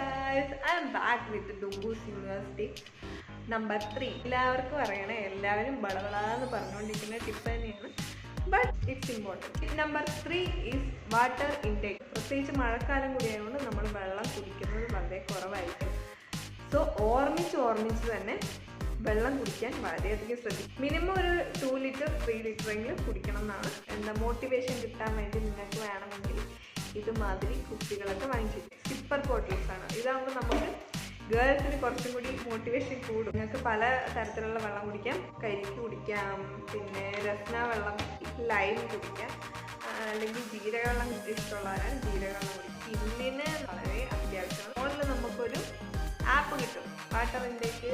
guys, I am back with Dumbu's University number 3. എല്ലാവർക്കും അറിയണേ, എല്ലാവരും ബളബളാന്ന് പറഞ്ഞുകൊണ്ടിരിക്കുന്ന ടിപ്പ് തന്നെയാണ്, but it's important. Tip number 3 is water intake. പ്രത്യേകിച്ച് മഴക്കാലം കൂടിയായതുകൊണ്ട് നമ്മൾ വെള്ളം കുടിക്കുന്നത് വളരെ കുറവായിരിക്കും. സോ ഓർമ്മിച്ച് തന്നെ വെള്ളം കുടിക്കാൻ വളരെയധികം ശ്രദ്ധിക്കും. മിനിമം ഒരു 2 ലിറ്റർ 3 ലിറ്ററെങ്കിലും കുടിക്കണം എന്നാണ്. എന്താ മോട്ടിവേഷൻ കിട്ടാൻ വേണ്ടി നിങ്ങൾക്ക് വേണമെങ്കിൽ ഇതുമാതിരി കുപ്പികളൊക്കെ വാങ്ങിച്ചിട്ട് സിപ്പർ ബോട്ടിൽസ് ആണ്. ഇതാകുമ്പോൾ നമുക്ക് ഗേൾസിന് കുറച്ചും കൂടി മോട്ടിവേഷൻ കൂടും. നിങ്ങൾക്ക് പല തരത്തിലുള്ള വെള്ളം കുടിക്കാം. കരിക്ക് കുടിക്കാം, പിന്നെ രസ്ന വെള്ളം, ലൈം കുടിക്കാം, അല്ലെങ്കിൽ ജീരകവെള്ളം ഇഷ്ടമുള്ളവരാണ് ജീരകവെള്ളം കുടിക്കും. സ്കിന്നിന് വളരെ അത്യാവശ്യമാണ്. ഫോണിൽ നമുക്കൊരു ആപ്പ് കിട്ടും, വാട്ടർ ഇൻടേക്ക്